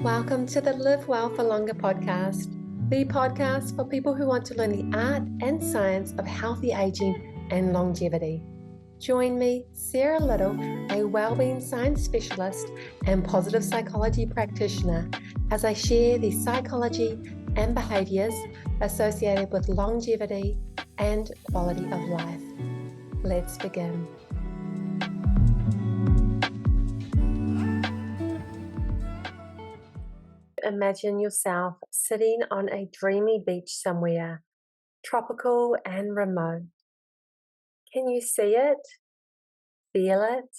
Welcome to the Live Well for Longer podcast, the podcast for people who want to learn the art and science of healthy aging and longevity. Join me, Sarah Liddle, a wellbeing science specialist and positive psychology practitioner, as I share the psychology and behaviors associated with longevity and quality of life. Let's begin. Imagine yourself sitting on a dreamy beach somewhere, tropical and remote. Can you see it, feel it,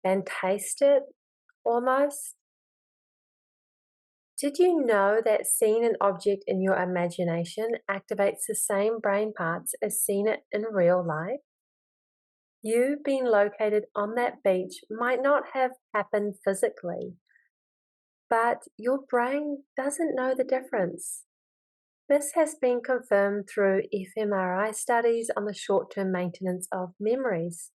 and taste it almost? Did you know that seeing an object in your imagination activates the same brain parts as seeing it in real life? You being located on that beach might not have happened physically, but your brain doesn't know the difference. This has been confirmed through fMRI studies on the short-term maintenance of memories.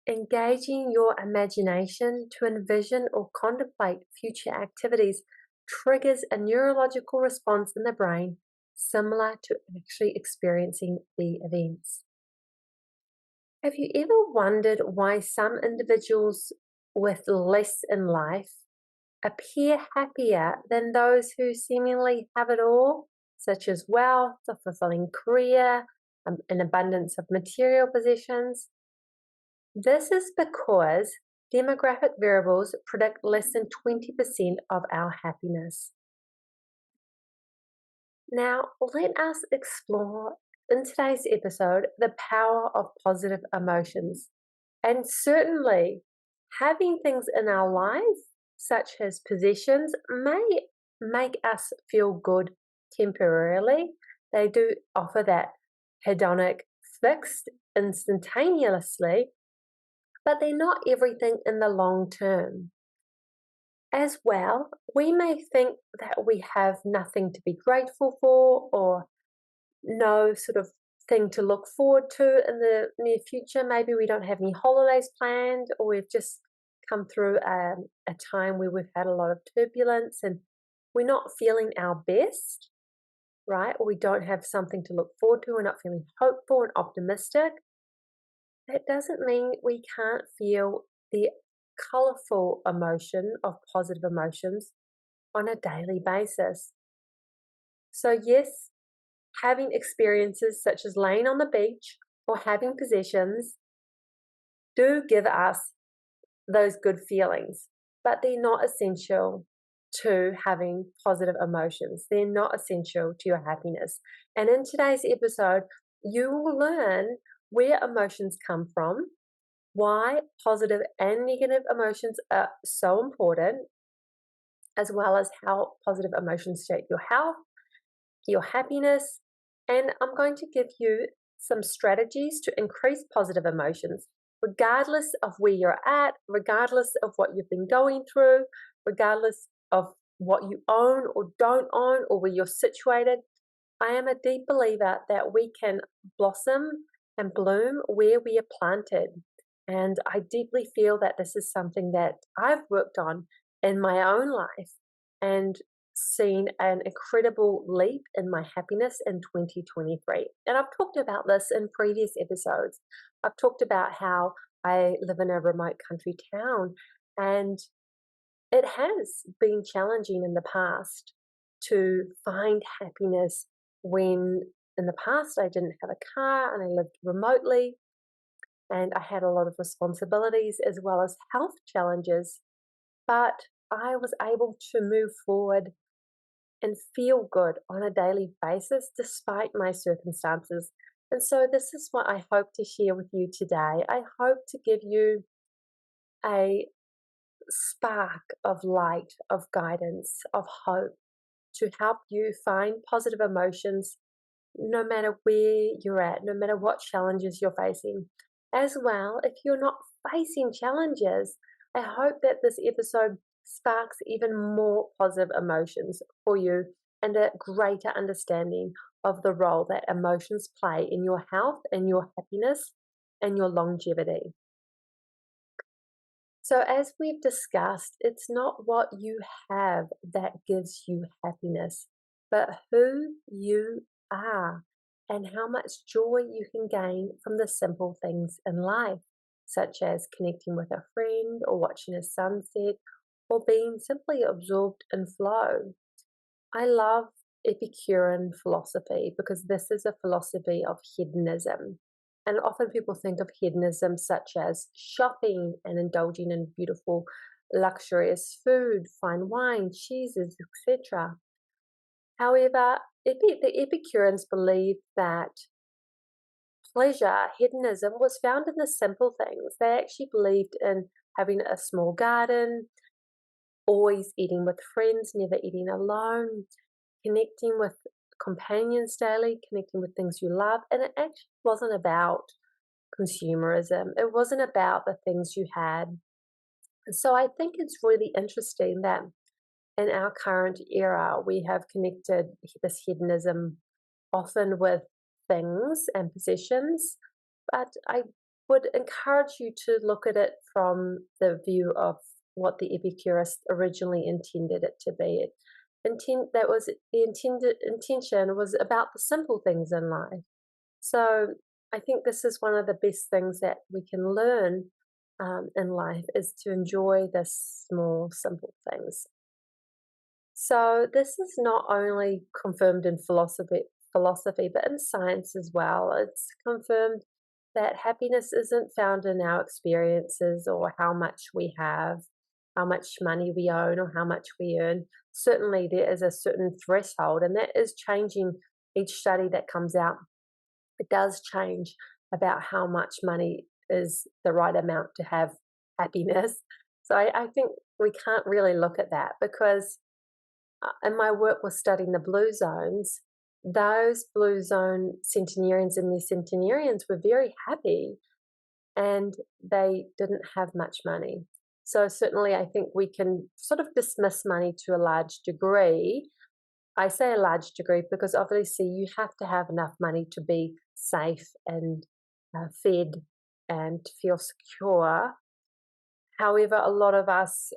Engaging your imagination to envision or contemplate future activities triggers a neurological response in the brain similar to actually experiencing the events. Have you ever wondered why some individuals with less in life appear happier than those who seemingly have it all, such as wealth, a fulfilling career, an abundance of material possessions? This is because demographic variables predict less than 20% of our happiness. Now, let us explore in today's episode the power of positive emotions. And certainly, having things in our life such as possessions may make us feel good temporarily. They do offer that hedonic fix instantaneously, but they're not everything in the long term. As well, we may think that we have nothing to be grateful for or no sort of thing to look forward to in the near future. Maybe we don't have any holidays planned, or we've just come through a time where we've had a lot of turbulence and we're not feeling our best, right? Or we don't have something to look forward to, we're not feeling hopeful and optimistic. That doesn't mean we can't feel the colourful emotion of positive emotions on a daily basis. So yes, having experiences such as laying on the beach or having possessions do give us those good feelings, but they're not essential to having positive emotions. They're not essential to your happiness. And in today's episode, you will learn where emotions come from, why positive and negative emotions are so important, as well as how positive emotions shape your health, your happiness, and I'm going to give you some strategies to increase positive emotions, regardless of where you're at, regardless of what you've been going through, regardless of what you own or don't own or where you're situated. I am a deep believer that we can blossom and bloom where we are planted. And I deeply feel that this is something that I've worked on in my own life and seen an incredible leap in my happiness in 2023. And I've talked about this in previous episodes. I've talked about how I live in a remote country town, and it has been challenging in the past to find happiness when in the past I didn't have a car and I lived remotely and I had a lot of responsibilities as well as health challenges, but I was able to move forward and feel good on a daily basis despite my circumstances. And so this is what I hope to share with you today. I hope to give you a spark of light, of guidance, of hope to help you find positive emotions no matter where you're at, no matter what challenges you're facing. As well, if you're not facing challenges, I hope that this episode sparks even more positive emotions for you and a greater understanding of the role that emotions play in your health and your happiness and your longevity. So, as we've discussed, it's not what you have that gives you happiness, but who you are and how much joy you can gain from the simple things in life, such as connecting with a friend or watching a sunset or being simply absorbed in flow. I love Epicurean philosophy because this is a philosophy of hedonism. And often people think of hedonism such as shopping and indulging in beautiful, luxurious food, fine wine, cheeses, etc. However, the Epicureans believed that pleasure, hedonism, was found in the simple things. They actually believed in having a small garden, always eating with friends, never eating alone, connecting with companions daily, connecting with things you love. And it actually wasn't about consumerism, it wasn't about the things you had. And so I think it's really interesting that in our current era, we have connected this hedonism often with things and possessions, but I would encourage you to look at it from the view of what the Epicurists originally intended it to be. That was the intended intention was about the simple things in life. So I think this is one of the best things that we can learn in life is to enjoy the small, simple things. So this is not only confirmed in philosophy, but in science as well. It's confirmed that happiness isn't found in our experiences or how much we have, how much money we own, or how much we earn. Certainly, there is a certain threshold, and that is changing each study that comes out. It does change about how much money is the right amount to have happiness. So I think we can't really look at that because in my work with studying the blue zones, those blue zone centenarians and their centenarians were very happy and they didn't have much money. So certainly I think we can sort of dismiss money to a large degree. I say a large degree because obviously you have to have enough money to be safe and fed and to feel secure. However, a lot of us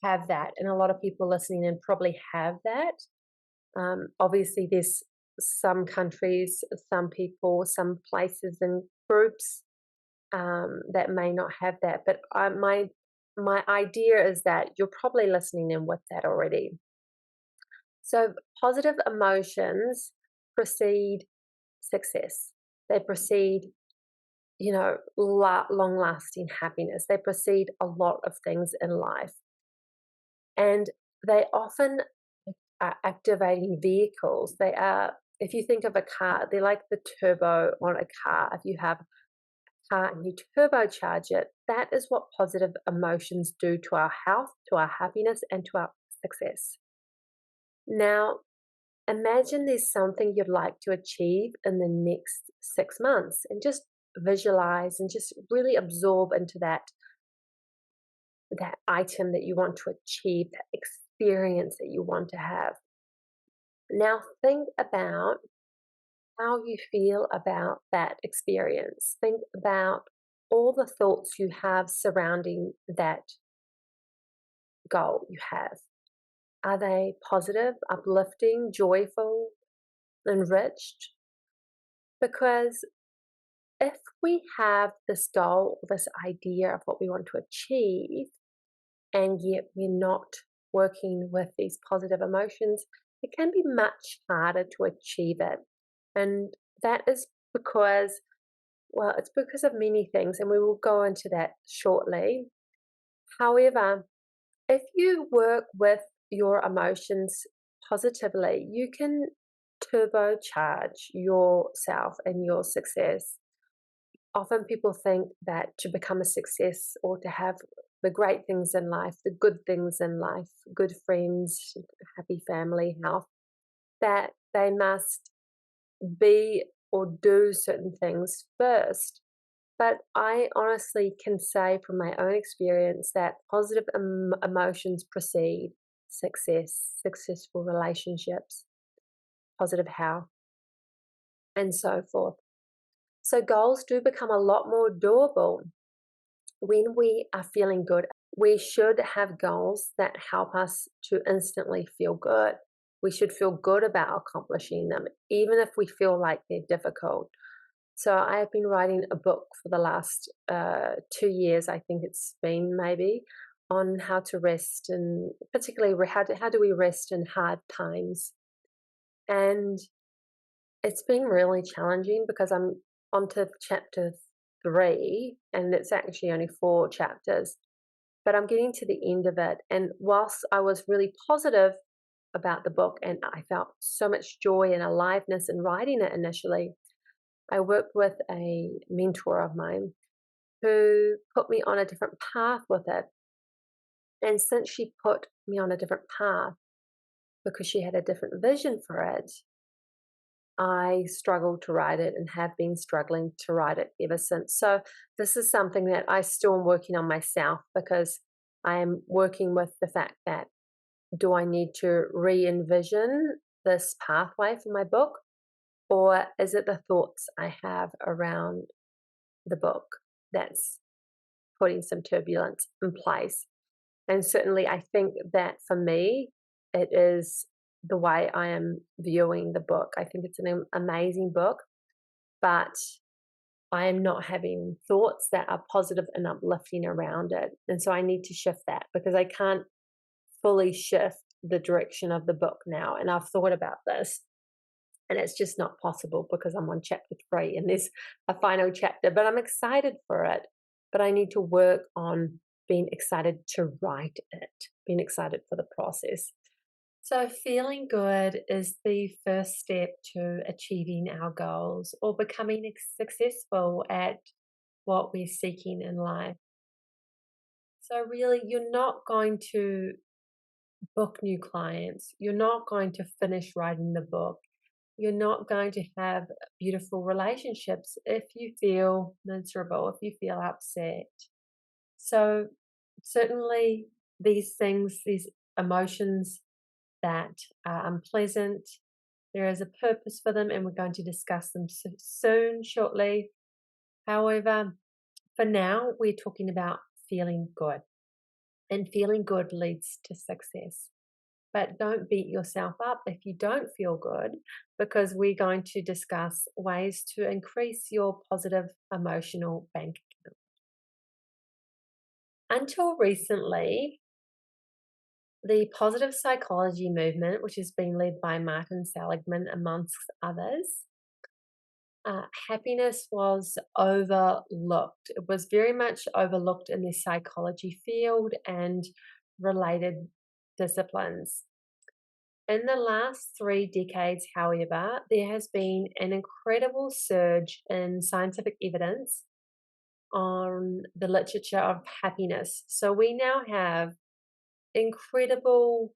have that, and a lot of people listening in probably have that. Obviously, there's some countries, some people, some places and groups that may not have that. But my idea is that you're probably listening in with that already. So positive emotions precede success. They precede, long-lasting happiness. They precede a lot of things in life, and they often are activating vehicles. They are, if you think of a car, they're like the turbo on a car. If you have a car and you turbocharge it, that is what positive emotions do to our health, to our happiness, and to our success. Now, imagine there's something you'd like to achieve in the next 6 months and just visualize and just really absorb into that item that you want to achieve, that experience that you want to have. Now think about how you feel about that experience. Think about all the thoughts you have surrounding that goal you have. Are they positive, uplifting, joyful, enriched? Because if we have this goal, this idea of what we want to achieve, and yet we're not working with these positive emotions, it can be much harder to achieve it. And that is because, well, it's because of many things, and we will go into that shortly. However, if you work with your emotions positively, you can turbocharge yourself and your success. Often people think that to become a success or to have the great things in life, the good things in life, good friends, happy family, health, that they must be or do certain things first. But I honestly can say from my own experience that positive emotions precede success, successful relationships, positive health, and so forth. So goals do become a lot more doable when we are feeling good. we should have goals that help us to instantly feel good. We should feel good about accomplishing them, even if we feel like they're difficult. So I have been writing a book for the last 2 years, I think it's been maybe, on how to rest, and particularly how do we rest in hard times. And it's been really challenging because I'm on to chapter 3, and it's actually only 4 chapters, but I'm getting to the end of it. And whilst I was really positive about the book and I felt so much joy and aliveness in writing it initially, I worked with a mentor of mine who put me on a different path with it. And since she put me on a different path because she had a different vision for it, I struggled to write it and have been struggling to write it ever since. So this is something that I still am working on myself, because I am working with the fact that, do I need to re-envision this pathway for my book? Or is it the thoughts I have around the book that's putting some turbulence in place? And certainly I think that for me, it is the way I am viewing the book. I think it's an amazing book, but I am not having thoughts that are positive and uplifting around it. And so I need to shift that, because I can't fully shift the direction of the book now. And I've thought about this, and it's just not possible because I'm on chapter 3 and there's a final chapter, but I'm excited for it. But I need to work on being excited to write it, being excited for the process. So, feeling good is the first step to achieving our goals or becoming successful at what we're seeking in life. So, really, you're not going to book new clients, you're not going to finish writing the book, you're not going to have beautiful relationships if you feel miserable, if you feel upset. So, certainly, these things, these emotions that are unpleasant, there is a purpose for them, and we're going to discuss them soon, shortly. However, for now, we're talking about feeling good, and feeling good leads to success. But don't beat yourself up if you don't feel good, because we're going to discuss ways to increase your positive emotional bank account. Until recently, the positive psychology movement, which has been led by Martin Seligman amongst others, happiness was overlooked. It was very much overlooked in the psychology field and related disciplines. In the last 3 decades, however, there has been an incredible surge in scientific evidence on the literature of happiness. So we now have incredible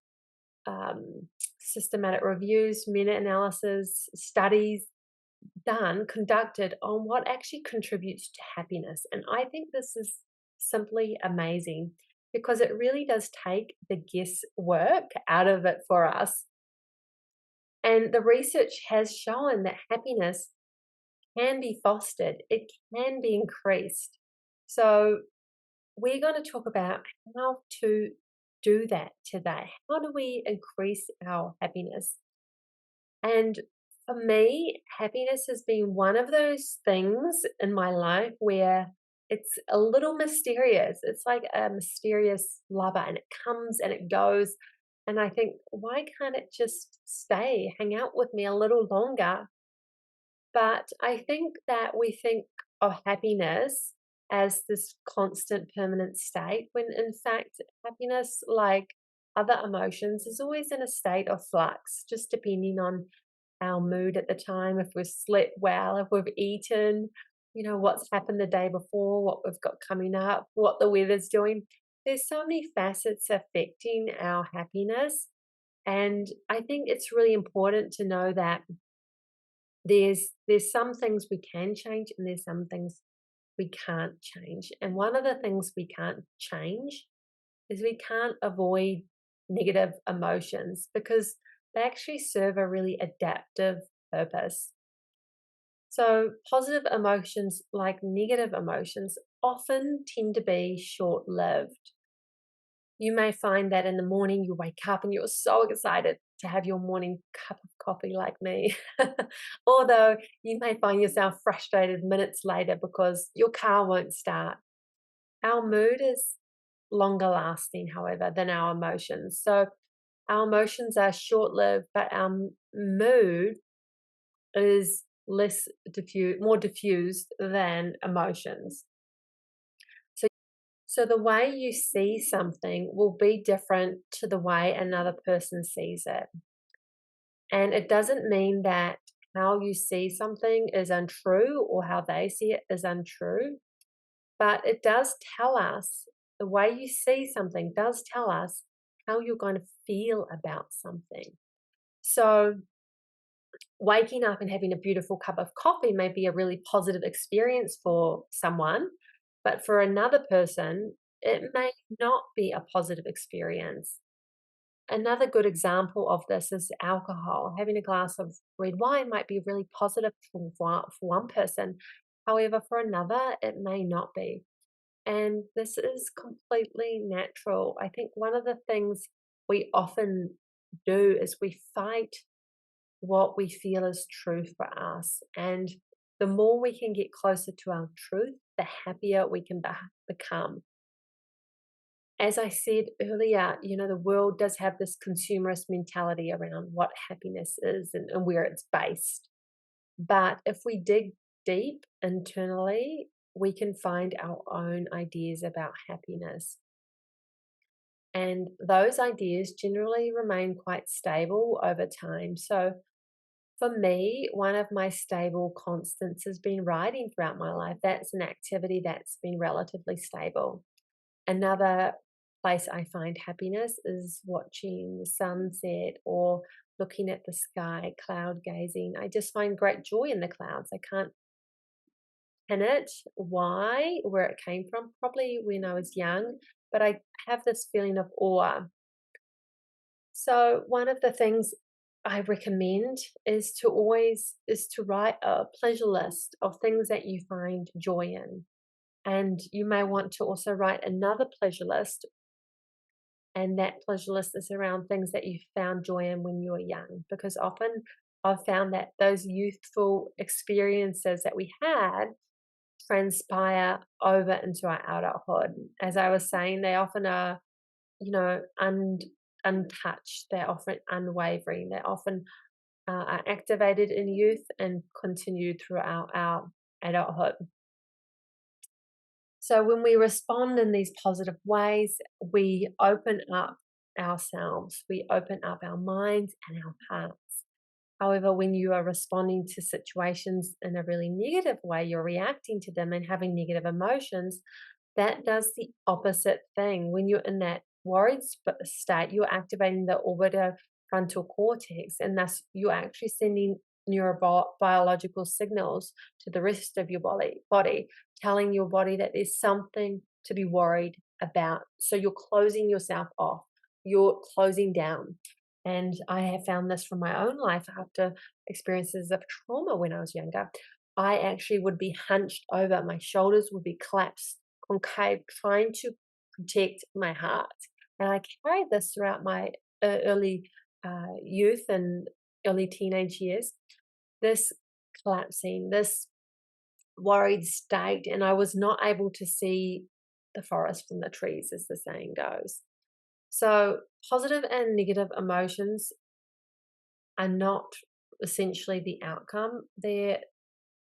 systematic reviews, meta-analysis, studies conducted on what actually contributes to happiness. And I think this is simply amazing, because it really does take the guesswork out of it for us. And the research has shown that happiness can be fostered, it can be increased. So we're going to talk about how to do that today. How do we increase our happiness? And for me, happiness has been one of those things in my life where it's a little mysterious. It's like a mysterious lover, and it comes and it goes. And I think, why can't it just stay, hang out with me a little longer? But I think that we think of happiness as this constant, permanent state, when in fact, happiness, like other emotions, is always in a state of flux, just depending on our mood at the time, if we've slept well, if we've eaten, what's happened the day before, what we've got coming up, what the weather's doing. There's so many facets affecting our happiness. And I think it's really important to know that there's some things we can change, and there's some things we can't change. And one of the things we can't change is we can't avoid negative emotions, because they actually serve a really adaptive purpose. So positive emotions, like negative emotions, often tend to be short-lived. You may find that in the morning you wake up and you're so excited to have your morning cup of coffee like me. Although you may find yourself frustrated minutes later because your car won't start. Our mood is longer lasting, however, than our emotions. So our emotions are short lived, but our mood is more diffused than emotions. So, so the way you see something will be different to the way another person sees it. And it doesn't mean that how you see something is untrue or how they see it is untrue, but it does tell us, the way you see something does tell us how you're going to feel about something. So waking up and having a beautiful cup of coffee may be a really positive experience for someone, but for another person, it may not be a positive experience. Another good example of this is alcohol. Having a glass of red wine might be really positive for one person. However, for another, it may not be. And this is completely natural. I think one of the things we often do is we fight what we feel is true for us. And the more we can get closer to our truth, the happier we can become. As I said earlier, the world does have this consumerist mentality around what happiness is and where it's based. But if we dig deep internally, we can find our own ideas about happiness. And those ideas generally remain quite stable over time. So for me, one of my stable constants has been writing throughout my life. That's an activity that's been relatively stable. Another place I find happiness is watching the sunset or looking at the sky, cloud gazing. I just find great joy in the clouds. I can't pin it, where it came from, probably when I was young, but I have this feeling of awe. So one of the things I recommend is to write a pleasure list of things that you find joy in. And you may want to also write another pleasure list, and that pleasure list is around things that you found joy in when you were young, because often I've found that those youthful experiences that we had transpire over into our adulthood. As I was saying, they often are, untouched. They're often unwavering. They often are activated in youth and continue throughout our adulthood. So when we respond in these positive ways, we open up ourselves, we open up our minds and our hearts. However, when you are responding to situations in a really negative way, you're reacting to them and having negative emotions, that does the opposite thing. When you're in that worried state, you're activating the orbitofrontal cortex, and thus you're actually sending neurobiological signals to the rest of your body, telling your body that there's something to be worried about. So you're closing yourself off, you're closing down. And I have found this from my own life after experiences of trauma when I was younger. I actually would be hunched over, my shoulders would be collapsed, concave, trying to protect my heart. And I carried this throughout my early youth and early teenage years, this collapsing, this worried state, and I was not able to see the forest from the trees, as the saying goes. So positive and negative emotions are not essentially the outcome. They're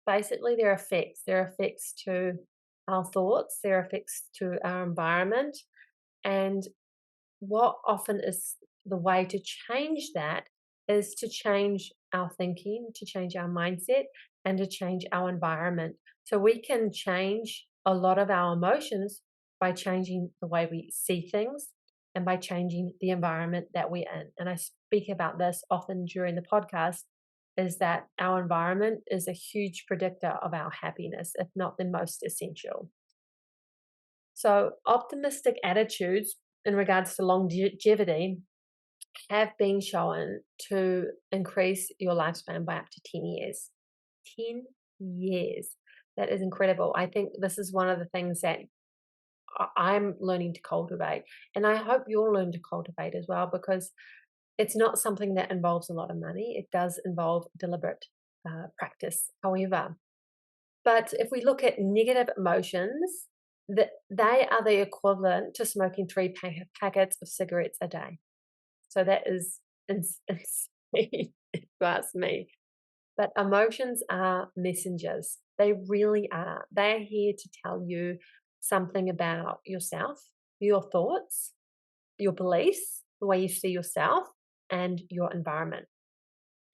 basically their effects. They're effects to our thoughts, they're effects to our environment. And what often is the way to change that is to change our thinking, to change our mindset, and to change our environment. So we can change a lot of our emotions by changing the way we see things and by changing the environment that we're in. And I speak about this often during the podcast, is that our environment is a huge predictor of our happiness, if not the most essential. So optimistic attitudes in regards to longevity have been shown to increase your lifespan by up to 10 years. 10 years. That is incredible. I think this is one of the things that I'm learning to cultivate, and I hope you'll learn to cultivate as well, because it's not something that involves a lot of money. It does involve deliberate practice, however. But if we look at negative emotions, that they are the equivalent to smoking packets of cigarettes a day. So that is insane, if you ask me. But emotions are messengers. They really are. They're here to tell you something about yourself, your thoughts, your beliefs, the way you see yourself, and your environment.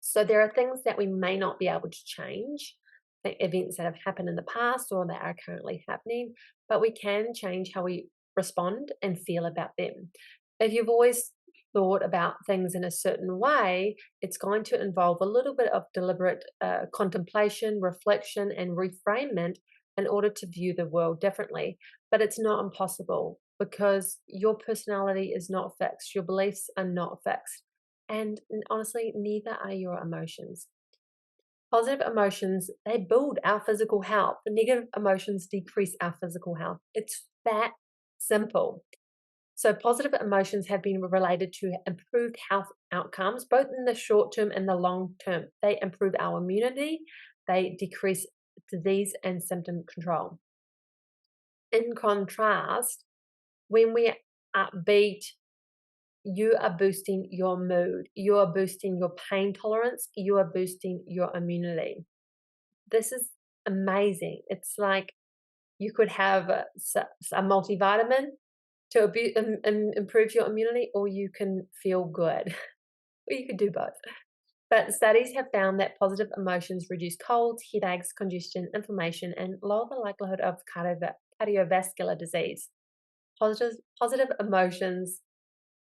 So there are things that we may not be able to change, like events that have happened in the past or that are currently happening, but we can change how we respond and feel about them. If you've always thought about things in a certain way, it's going to involve a little bit of deliberate contemplation, reflection, and reframement in order to view the world differently. But it's not impossible, because your personality is not fixed, your beliefs are not fixed. And honestly, neither are your emotions. Positive emotions, they build our physical health. The negative emotions decrease our physical health. It's that simple. So positive emotions have been related to improved health outcomes, both in the short term and the long term. They improve our immunity, they decrease disease and symptom control. In contrast, when we upbeat, you are boosting your mood, you are boosting your pain tolerance, you are boosting your immunity. This is amazing. It's like you could have a multivitamin to improve your immunity, or you can feel good, or you could do both. But studies have found that positive emotions reduce colds, headaches, congestion, inflammation, and lower the likelihood of cardiovascular disease. Positive emotions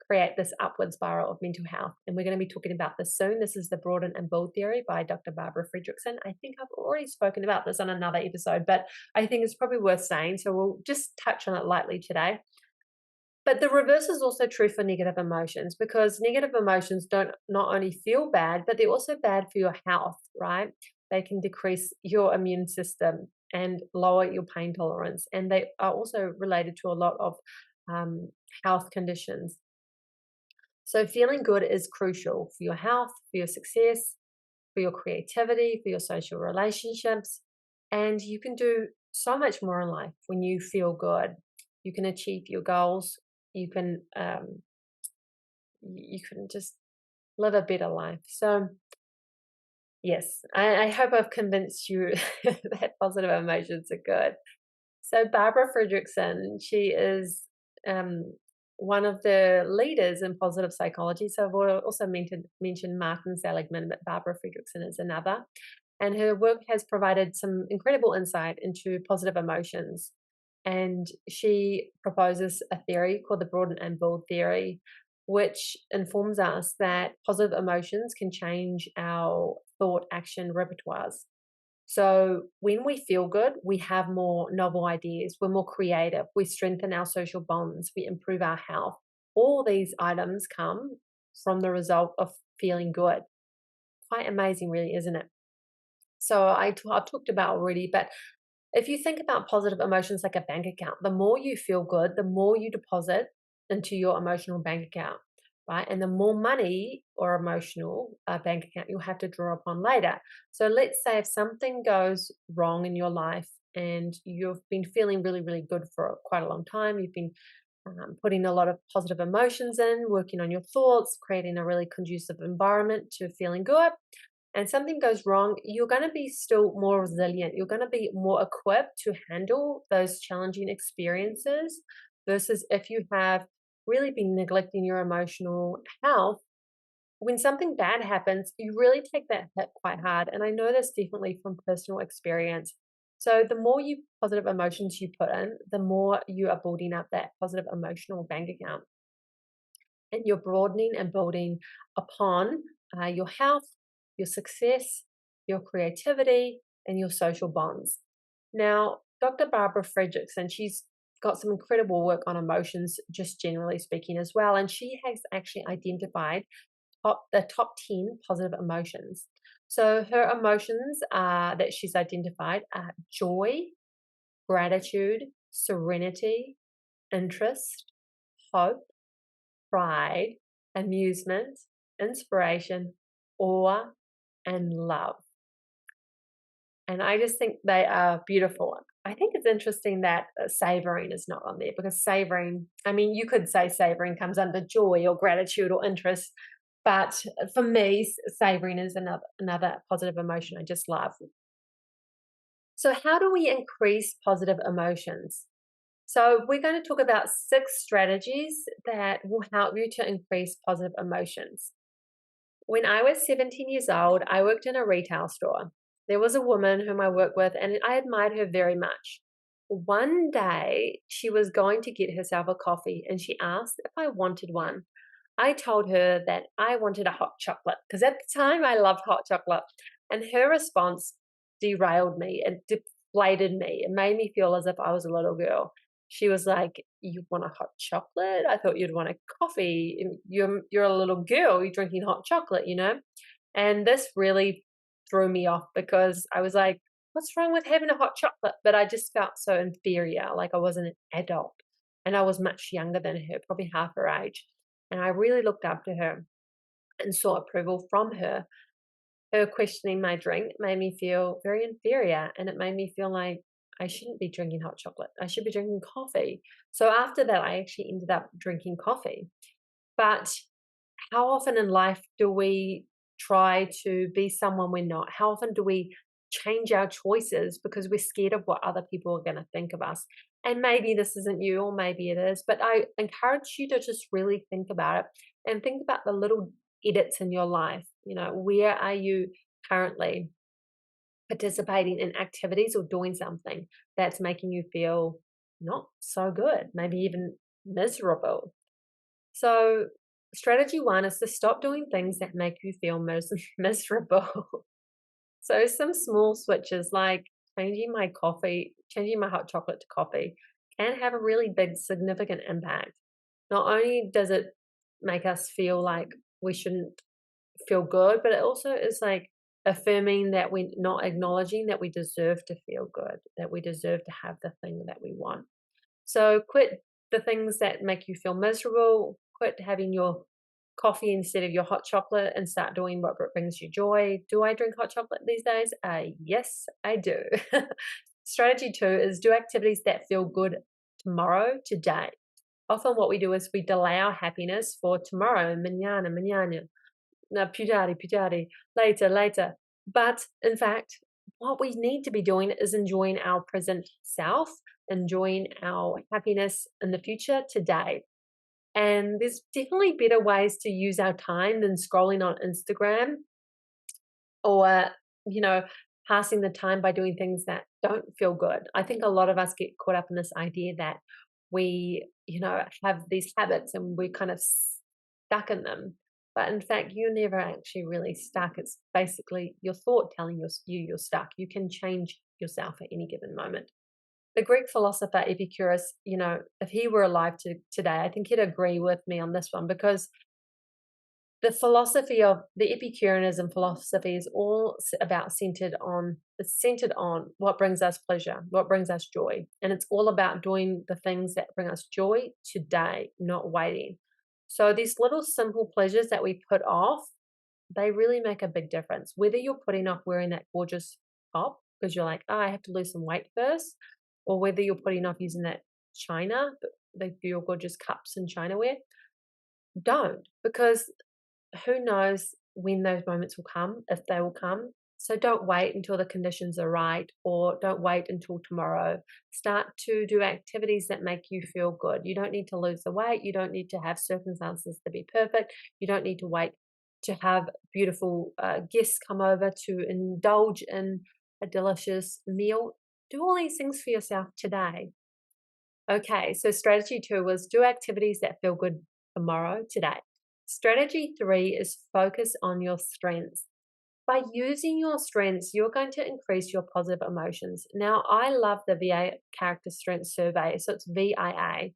create this upward spiral of mental health. And we're going to be talking about this soon. This is the Broaden and Build theory by Dr. Barbara Fredrickson. I think I've already spoken about this on another episode, but I think it's probably worth saying. So we'll just touch on it lightly today. But the reverse is also true for negative emotions, because negative emotions don't not only feel bad, but they're also bad for your health, right? They can decrease your immune system and lower your pain tolerance. And they are also related to a lot of health conditions. So feeling good is crucial for your health, for your success, for your creativity, for your social relationships. And you can do so much more in life when you feel good. You can achieve your goals. You can just live a better life. So yes, I hope I've convinced you that positive emotions are good. So Barbara Fredrickson, she is one of the leaders in positive psychology. So I've also mentioned Martin Seligman, but Barbara Fredrickson is another. And her work has provided some incredible insight into positive emotions. And she proposes a theory called the Broaden and Build theory, which informs us that positive emotions can change our thought action repertoires. So when we feel good, we have more novel ideas, we're more creative, we strengthen our social bonds, we improve our health. All these items come from the result of feeling good. Quite amazing, really, isn't it? So I've talked about already, but if you think about positive emotions like a bank account, the more you feel good, the more you deposit into your emotional bank account, right? And the more money or emotional bank account you'll have to draw upon later. So let's say if something goes wrong in your life and you've been feeling really, really good for quite a long time, you've been putting a lot of positive emotions in, working on your thoughts, creating a really conducive environment to feeling good, and something goes wrong, you're going to be still more resilient. You're going to be more equipped to handle those challenging experiences versus if you have really been neglecting your emotional health. When something bad happens, you really take that hit quite hard. And I know this definitely from personal experience. So the more positive emotions you put in, the more you are building up that positive emotional bank account. And you're broadening and building upon your health, your success, your creativity, and your social bonds. Now, Dr. Barbara Fredrickson, she's got some incredible work on emotions, just generally speaking, as well. And she has actually identified the top 10 positive emotions. So her emotions that she's identified are joy, gratitude, serenity, interest, hope, pride, amusement, inspiration, awe, and love. And I just think they are beautiful. I think it's interesting that savoring is not on there, because savoring, I mean, you could say savoring comes under joy or gratitude or interest, but for me, savoring is another positive emotion I just love. So, how do we increase positive emotions? So, we're going to talk about 6 strategies that will help you to increase positive emotions. When I was 17 years old, I worked in a retail store. There was a woman whom I worked with, and I admired her very much. One day, she was going to get herself a coffee, and she asked if I wanted one. I told her that I wanted a hot chocolate, because at the time I loved hot chocolate. And her response derailed me. It deflated me. It made me feel as if I was a little girl. She was like, "You want a hot chocolate? I thought you'd want a coffee. You're a little girl. You're drinking hot chocolate, you know?" And this really threw me off, because I was like, "What's wrong with having a hot chocolate?" But I just felt so inferior, like I wasn't an adult. And I was much younger than her, probably half her age. And I really looked up to her and saw approval from her. Her questioning my drink made me feel very inferior, and it made me feel like I shouldn't be drinking hot chocolate. I should be drinking coffee. So after that, I actually ended up drinking coffee. But how often in life do we try to be someone we're not? How often do we change our choices because we're scared of what other people are going to think of us? And maybe this isn't you, or maybe it is, but I encourage you to just really think about it, and think about the little edits in your life. You know, where are you currently participating in activities or doing something that's making you feel not so good, maybe even miserable? So, strategy 1 is to stop doing things that make you feel miserable. So, some small switches like changing my hot chocolate to coffee, can have a really big, significant impact. Not only does it make us feel like we shouldn't feel good, but it also is like affirming that we're not acknowledging that we deserve to feel good, that we deserve to have the thing that we want. So quit the things that make you feel miserable, quit having your coffee instead of your hot chocolate, and start doing what brings you joy. Do I drink hot chocolate these days? Yes, I do. Strategy 2 is do activities that feel good tomorrow, today. Often what we do is we delay our happiness for tomorrow, mañana, mañana, no, più tardi, later, later. But in fact, what we need to be doing is enjoying our present self, enjoying our happiness in the future today. And there's definitely better ways to use our time than scrolling on Instagram, or, you know, passing the time by doing things that don't feel good. I think a lot of us get caught up in this idea that we, have these habits and we're kind of stuck in them. But in fact, you're never actually really stuck. It's basically your thought telling you're stuck. You can change yourself at any given moment. The Greek philosopher Epicurus, if he were alive today, I think he'd agree with me on this one, because the philosophy of the Epicureanism philosophy is all about centered on what brings us pleasure, what brings us joy. And it's all about doing the things that bring us joy today, not waiting. So these little simple pleasures that we put off, they really make a big difference. Whether you're putting off wearing that gorgeous top because you're like, oh, I have to lose some weight first, or whether you're putting off using that china, your gorgeous cups and chinaware, don't, because who knows when those moments will come, if they will come. So don't wait until the conditions are right, or don't wait until tomorrow. Start to do activities that make you feel good. You don't need to lose the weight. You don't need to have circumstances to be perfect. You don't need to wait to have beautiful guests come over to indulge in a delicious meal. Do all these things for yourself today. Okay, so strategy 2 was do activities that feel good tomorrow, today. Strategy 3 is focus on your strengths. By using your strengths, you're going to increase your positive emotions. Now, I love the VA Character Strength Survey, so it's VIA,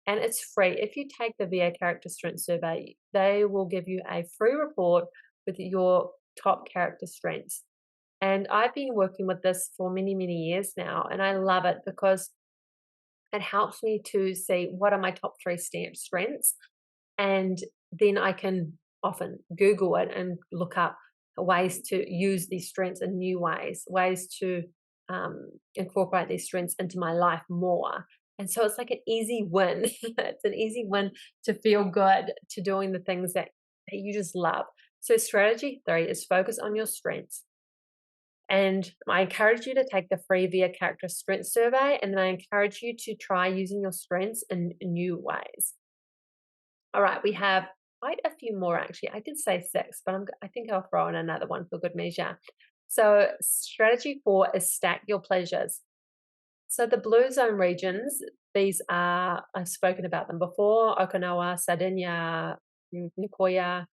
and it's free. If you take the VA Character Strength Survey, they will give you a free report with your top character strengths. And I've been working with this for many, many years now, and I love it because It helps me to see what are my top 3 strengths, and then I can often Google it and look up ways to use these strengths in new ways to incorporate these strengths into my life more. And so it's like an easy win. It's an easy win to feel good to doing the things that you just love. So strategy 3 is focus on your strengths. And I encourage you to take the free Via Character Strength Survey, and then I encourage you to try using your strengths in new ways. All right, we have quite a few more actually. I did say 6, but I think I'll throw in another one for good measure. So strategy 4 is stack your pleasures. So the blue zone regions, these are, I've spoken about them before, Okinawa, Sardinia, Nicoya,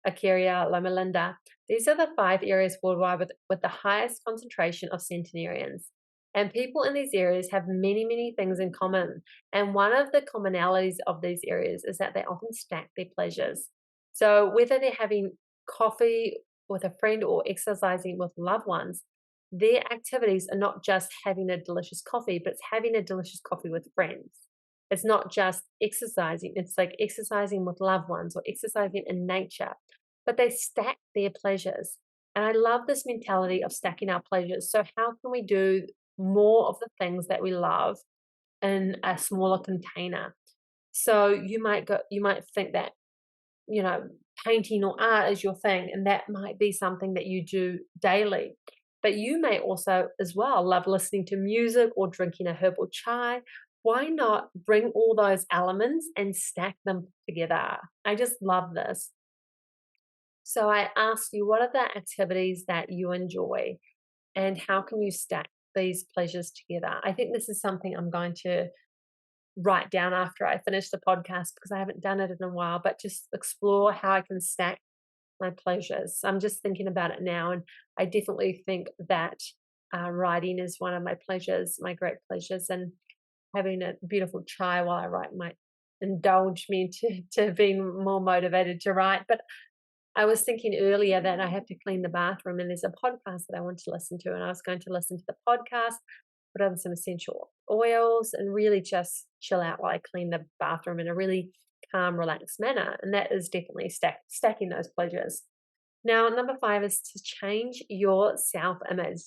Icaria, Loma Linda. These are the 5 areas worldwide with the highest concentration of centenarians. And people in these areas have many, many things in common. And one of the commonalities of these areas is that they often stack their pleasures. So whether they're having coffee with a friend or exercising with loved ones, their activities are not just having a delicious coffee, but it's having a delicious coffee with friends. It's not just exercising, it's like exercising with loved ones or exercising in nature, but they stack their pleasures. And I love this mentality of stacking our pleasures. So, how can we do more of the things that we love in a smaller container? So, you might think that, you know, painting or art is your thing, and that might be something that you do daily. But you may also, as well, love listening to music or drinking a herbal chai. Why not bring all those elements and stack them together? I just love this. So I asked you, what are the activities that you enjoy and how can you stack these pleasures together? I think this is something I'm going to write down after I finish the podcast because I haven't done it in a while, but just explore how I can stack my pleasures. I'm just thinking about it now, and I definitely think that writing is one of my pleasures, my great pleasures, and having a beautiful chai while I write might indulge me to being more motivated to write. But I was thinking earlier that I have to clean the bathroom, and there's a podcast that I want to listen to, and I was going to listen to the podcast, put on some essential oils, and really just chill out while I clean the bathroom in a really calm, relaxed manner. And that is definitely stacking those pleasures. Now, number 5 is to change your self image.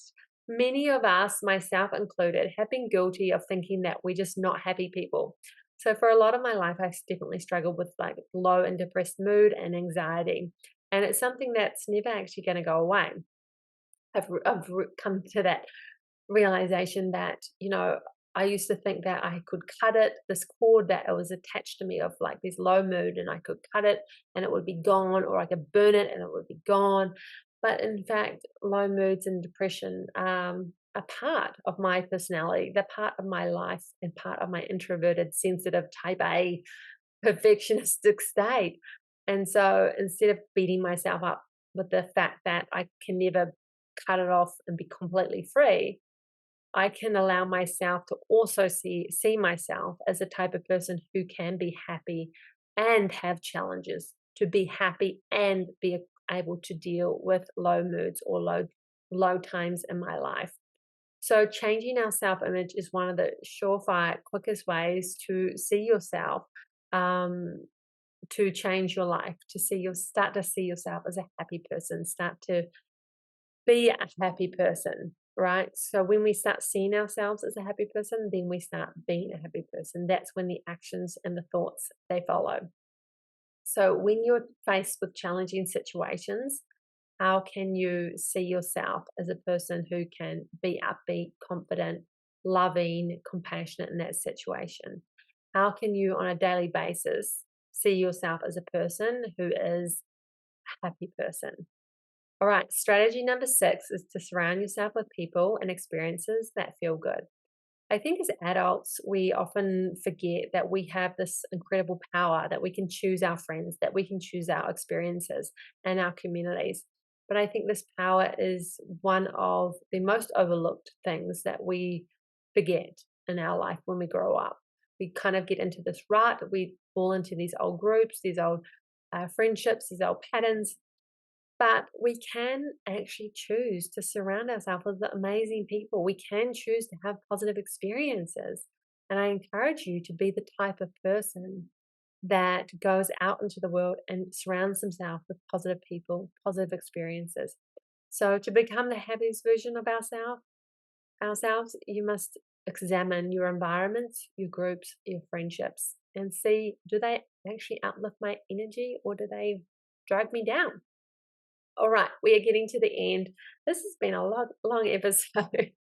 Many of us, myself included, have been guilty of thinking that we're just not happy people. So, for a lot of my life, I definitely struggled with like low and depressed mood and anxiety. And it's something that's never actually going to go away. I've come to that realization that, you know, I used to think that I could cut it, this cord that was attached to me of like this low mood, and I could cut it and it would be gone, or I could burn it and it would be gone. But in fact, low moods and depression are part of my personality, they're part of my life and part of my introverted, sensitive, type A, perfectionistic state. And so instead of beating myself up with the fact that I can never cut it off and be completely free, I can allow myself to also see myself as a type of person who can be happy and have challenges, to be happy and be able to deal with low moods or low times in my life. So changing our self-image is one of the surefire, quickest ways to see yourself, to change your life, start to see yourself as a happy person, start to be a happy person, right? So when we start seeing ourselves as a happy person, then we start being a happy person. That's when the actions and the thoughts, they follow. So when you're faced with challenging situations, how can you see yourself as a person who can be upbeat, confident, loving, compassionate in that situation? How can you on a daily basis see yourself as a person who is a happy person? All right, strategy number 6 is to surround yourself with people and experiences that feel good. I think as adults, we often forget that we have this incredible power, that we can choose our friends, that we can choose our experiences and our communities. But I think this power is one of the most overlooked things that we forget in our life when we grow up. We kind of get into this rut, we fall into these old groups, these old friendships, these old patterns. But we can actually choose to surround ourselves with amazing people. We can choose to have positive experiences. And I encourage you to be the type of person that goes out into the world and surrounds themselves with positive people, positive experiences. So to become the happiest version of ourselves, you must examine your environments, your groups, your friendships, and see, do they actually uplift my energy or do they drag me down? All right, we are getting to the end. This has been a long episode.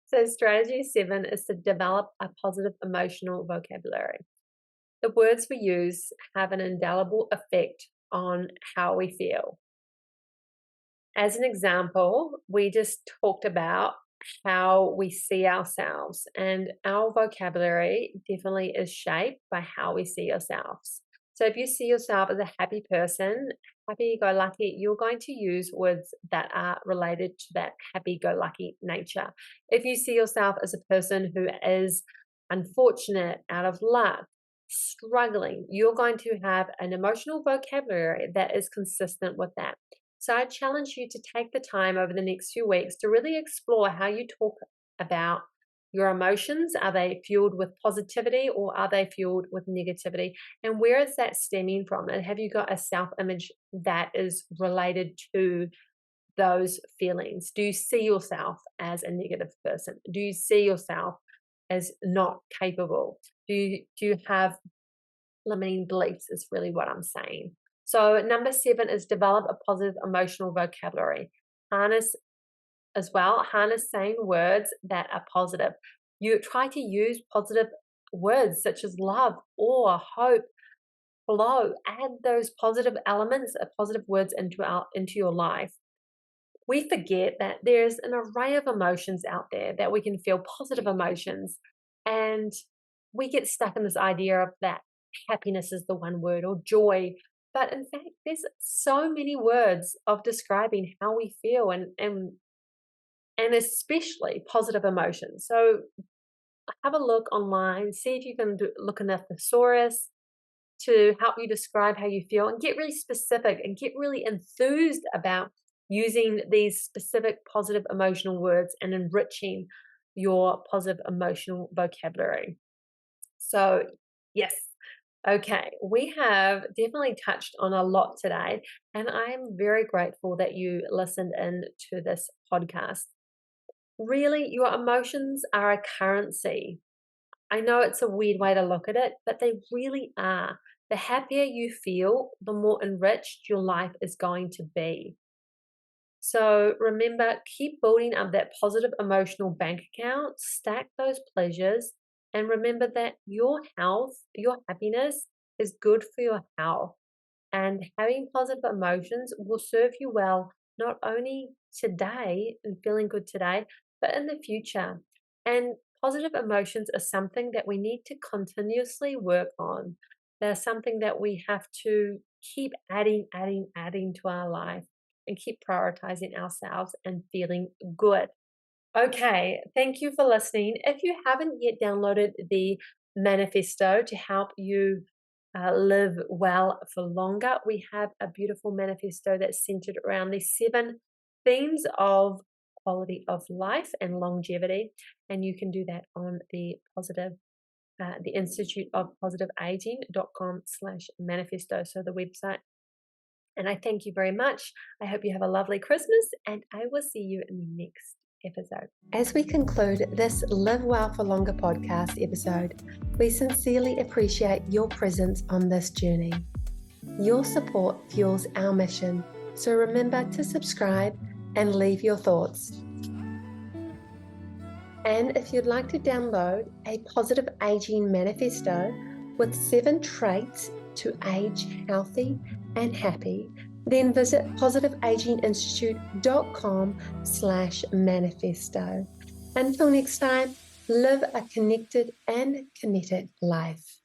So strategy 7 is to develop a positive emotional vocabulary. The words we use have an indelible effect on how we feel. As an example, we just talked about how we see ourselves, and our vocabulary definitely is shaped by how we see ourselves. So if you see yourself as a happy person, happy-go-lucky, you're going to use words that are related to that happy-go-lucky nature. If you see yourself as a person who is unfortunate, out of luck, struggling, you're going to have an emotional vocabulary that is consistent with that. So I challenge you to take the time over the next few weeks to really explore how you talk about your emotions. Are they fueled with positivity or are they fueled with negativity? And where is that stemming from? And have you got a self-image that is related to those feelings? Do you see yourself as a negative person? Do you see yourself as not capable? Do you have limiting beliefs is really what I'm saying. So number 7 is develop a positive emotional vocabulary. Harness saying words that are positive. You try to use positive words such as love, awe, hope, flow. Add those positive elements, positive words into your life. We forget that there's an array of emotions out there that we can feel, positive emotions, and we get stuck in this idea of that happiness is the one word, or joy. But in fact, there's so many words of describing how we feel, and especially positive emotions. So have a look online, see if you can look in a thesaurus to help you describe how you feel, and get really specific and get really enthused about using these specific positive emotional words and enriching your positive emotional vocabulary. So yes, okay, we have definitely touched on a lot today, and I am very grateful that you listened in to this podcast. Really, your emotions are a currency. I know it's a weird way to look at it, but they really are. The happier you feel, the more enriched your life is going to be. So remember, keep building up that positive emotional bank account, stack those pleasures, and remember that your health, your happiness is good for your health. And having positive emotions will serve you well, not only today and feeling good today, but in the future. And positive emotions are something that we need to continuously work on. They're something that we have to keep adding to our life and keep prioritizing ourselves and feeling good. Okay, thank you for listening. If you haven't yet downloaded the manifesto to help you live well for longer, we have a beautiful manifesto that's centered around these 7 themes of quality of life and longevity, and you can do that on the Institute of Positive Aging.com/manifesto, so the website. And I thank you very much. I hope you have a lovely Christmas, and I will see you in the next episode. As we conclude this Live Well for Longer podcast episode, we sincerely appreciate your presence on this journey. Your support fuels our mission, so remember to subscribe and leave your thoughts. And if you'd like to download a positive aging manifesto with 7 traits to age healthy and happy, then visit positiveaginginstitute.com/manifesto. Until next time, live a connected and kinetic life.